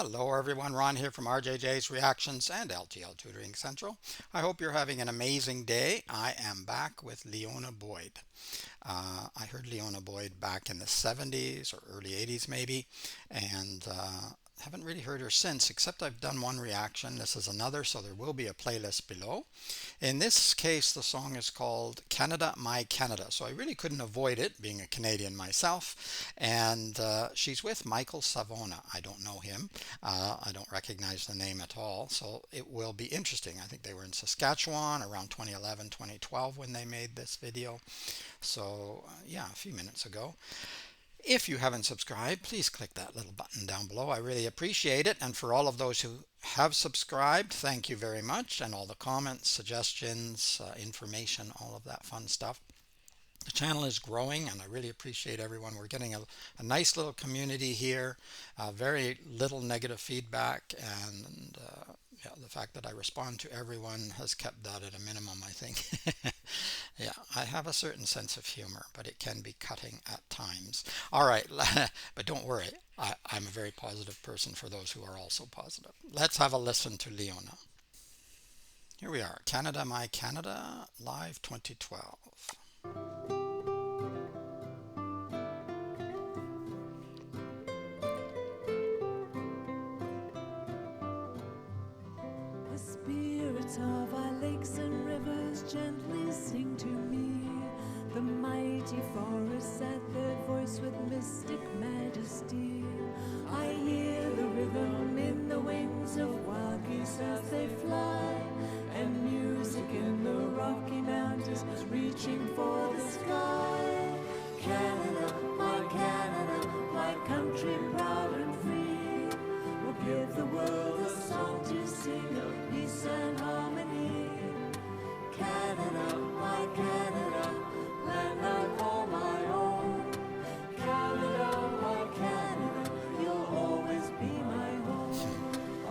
Hello everyone, Ron here from RJJ's Reactions and L.T.L Tutoring Central. I hope you're having an amazing day. I am back with Liona Boyd. I heard Liona Boyd back in the 70s or early 80s maybe, and haven't really heard her since, except I've done one reaction. This is another, so there will be a playlist below. In this case, the song is called Canada, My Canada, so I really couldn't avoid it, being a Canadian myself. And she's with Michael Savona. I don't know him. I don't recognize the name at all, so it will be interesting. I think they were in Saskatchewan around 2011, 2012 when they made this video. So, yeah, a few minutes ago. If you haven't subscribed, please click that little button down below. I really appreciate it. And for all of those who have subscribed, thank you very much. And all the comments, suggestions, information, all of that fun stuff. The channel is growing and I really appreciate everyone. We're getting a nice little community here, very little negative feedback, and yeah, the fact that I respond to everyone has kept that at a minimum, I think. Yeah, I have a certain sense of humor, but it can be cutting at times. All right, but don't worry, I'm a very positive person for those who are also positive. Let's have a listen to Leona. Here we are, Canada, My Canada, live 2012. The spirits of our lakes and rivers gently sing to me. The mighty forests add their voice with mystic majesty. I hear the rhythm in the wings of wild geese as they fly, and music in the Rocky Mountains reaching for the sky. Canada, my country proud and free, will give the world a song to sing of peace and harmony. Canada, land I call my own. Canada, you'll always be my home.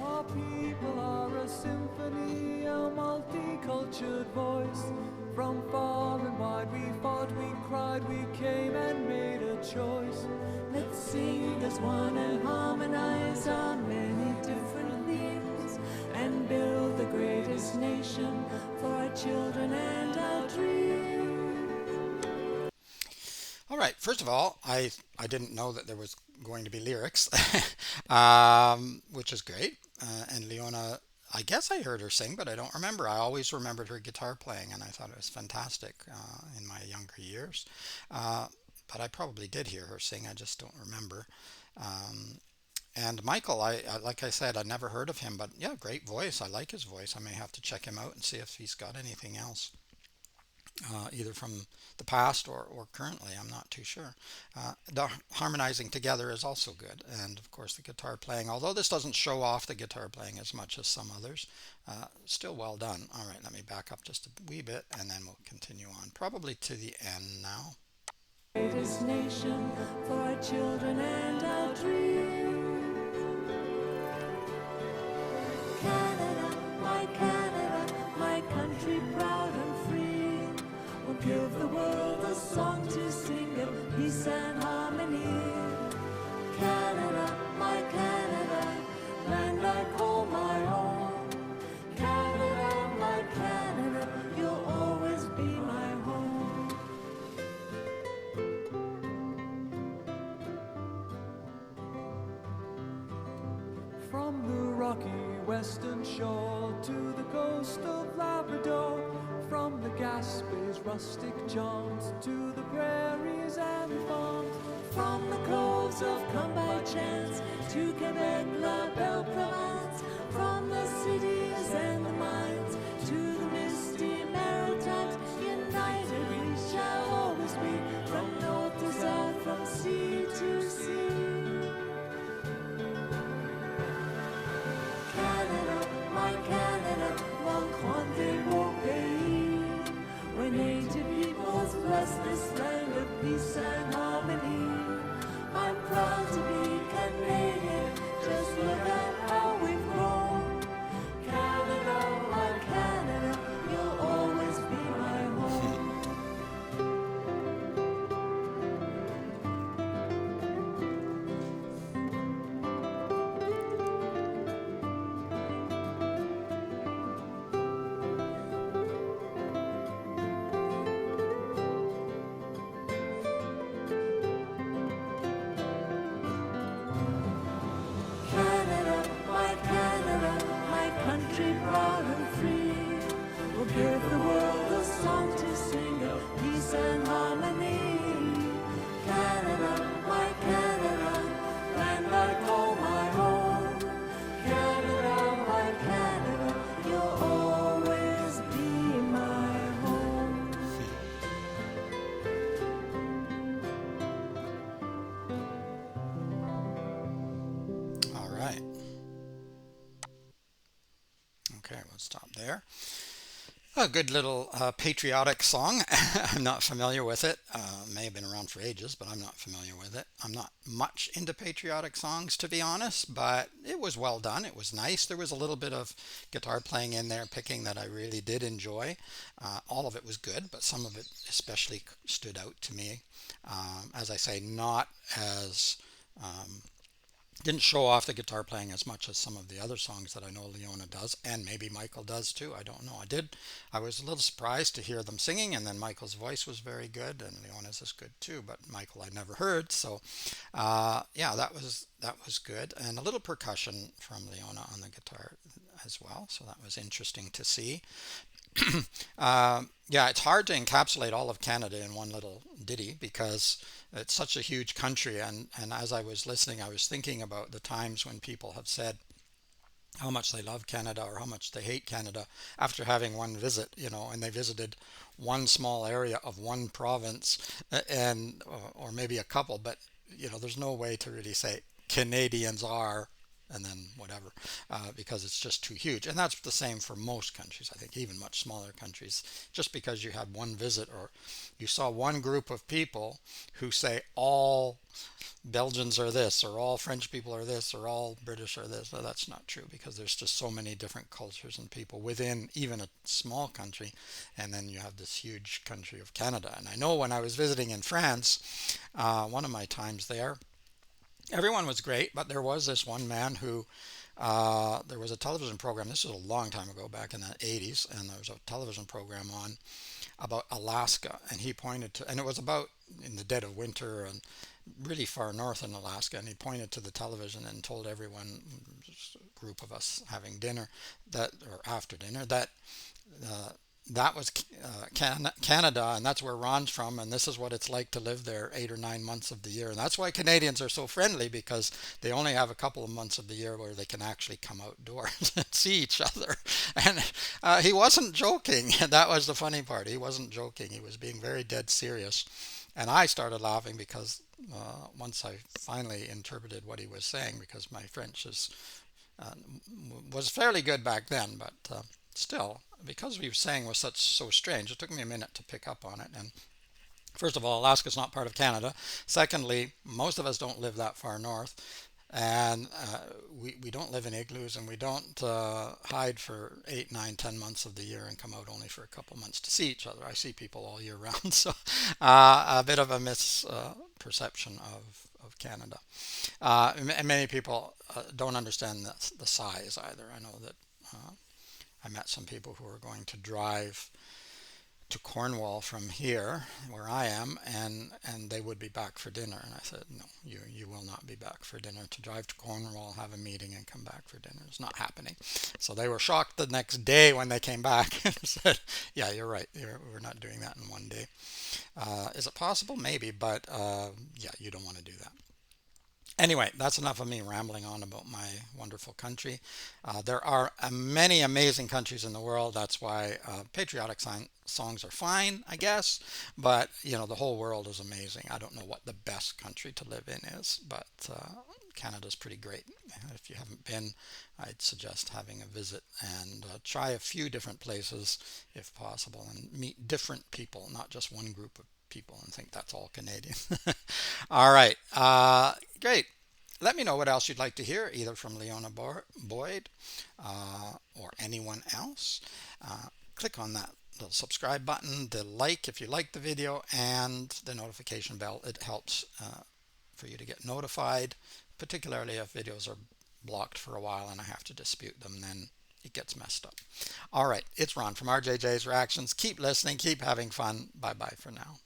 Our people are a symphony, a multicultural voice. From far and wide we fought, we cried, we came and made a choice. Let's sing as one and harmonize our many different themes, and build the greatest nation for our children and our dreams. All right, first of all, I didn't know that there was going to be lyrics, which is great. And Leona, I guess I heard her sing, but I don't remember. I always remembered her guitar playing, and I thought it was fantastic in my younger years. But I probably did hear her sing, I just don't remember. Um, and Michael, like I said, I never heard of him, but yeah, great voice. I like his voice. I may have to check him out and see if he's got anything else, either from the past or currently. I'm not too sure. The harmonizing together is also good, and of course the guitar playing. Although this doesn't show off the guitar playing as much as some others, still well done. All right, let me back up just a wee bit, and then we'll continue on, probably to the end now. Greatest nation for our children and our dreams. Canada, my country proud and free, will give the world a song to sing of peace and harmony. Canada, land I call my own. Canada, you'll always be my home. From the rocky western shore to the coast of Labrador, from the Gaspé's rustic jaunts to the prairies and the farms, from the coves of Come by Chance to Quebec, La Belle Province, from the cities and the mines to the misty Maritimes, united we shall always be, from north to south, from sea to sea. Canada, mon rendez-vous pays, where native peoples bless this land of peace and harmony. I'm proud to be Canadian, just look at how we've grown. Canada, you'll always be my home. there. A good little patriotic song. I'm not familiar with it. May have been around for ages, but I'm not familiar with it. I'm not much into patriotic songs, to be honest, but it was well done. It was nice. There was a little bit of guitar playing in there, picking that I really did enjoy. All of it was good, but some of it especially stood out to me. As I say, not as didn't show off the guitar playing as much as some of the other songs that I know Leona does, and maybe Michael does too. I don't know. I was a little surprised to hear them singing, and then Michael's voice was very good, and Leona's is good too. But Michael I never heard, so yeah, that was good, and a little percussion from Leona on the guitar as well. So that was interesting to see. Yeah, it's hard to encapsulate all of Canada in one little ditty because it's such a huge country. And as I was listening, I was thinking about the times when people have said how much they love Canada or how much they hate Canada after having one visit, and they visited one small area of one province and or maybe a couple, but there's no way to really say Canadians are and then whatever, because it's just too huge. And that's the same for most countries, I think, even much smaller countries. Just because you had one visit or you saw one group of people who say all Belgians are this, or all French people are this, or all British are this. Well, that's not true because there's just so many different cultures and people within even a small country. And then you have this huge country of Canada. And I know when I was visiting in France, one of my times there, everyone was great, but there was this one man who there was a television program. This was a long time ago, back in the 80s, and there was a television program on about Alaska, and he pointed to, and it was about in the dead of winter and really far north in Alaska, and he pointed to the television and told everyone, just a group of us having dinner, that or after dinner, that uh, that was Canada, and that's where Ron's from, and this is what it's like to live there 8 or 9 months of the year. And that's why Canadians are so friendly because they only have a couple of months of the year where they can actually come outdoors and see each other. And he wasn't joking. That was the funny part. He wasn't joking. He was being very dead serious. And I started laughing because once I finally interpreted what he was saying, because my French uh, was fairly good back then, but still, because he was saying was so strange, it took me a minute to pick up on it. And first of all, Alaska's not part of Canada. Secondly, most of us don't live that far north. And we don't live in igloos, and we don't hide for 8, 9, 10 months of the year and come out only for a couple months to see each other. I see people all year round, so a bit of a misperception of Canada. And many people don't understand the size either. I know that I met some people who are going to drive to Cornwall from here, where I am, and they would be back for dinner. And I said, no, you will not be back for dinner. To drive to Cornwall, have a meeting, and come back for dinner is not happening. So they were shocked the next day when they came back and said, yeah, you're right. We're not doing that in one day. Is it possible? Maybe, but yeah, you don't want to do that. Anyway, that's enough of me rambling on about my wonderful country. There are many amazing countries in the world. That's why patriotic songs are fine, I guess. But, the whole world is amazing. I don't know what the best country to live in is, but Canada's pretty great. If you haven't been, I'd suggest having a visit and try a few different places if possible and meet different people, not just one group of people and think that's all Canadian. All right. Great. Let me know what else you'd like to hear, either from Leona Boyd or anyone else. Click on that little subscribe button, the like if you like the video, and the notification bell. It helps for you to get notified, particularly if videos are blocked for a while and I have to dispute them, then it gets messed up. All right, it's Ron from RJJ's Reactions. Keep listening, keep having fun. Bye bye for now.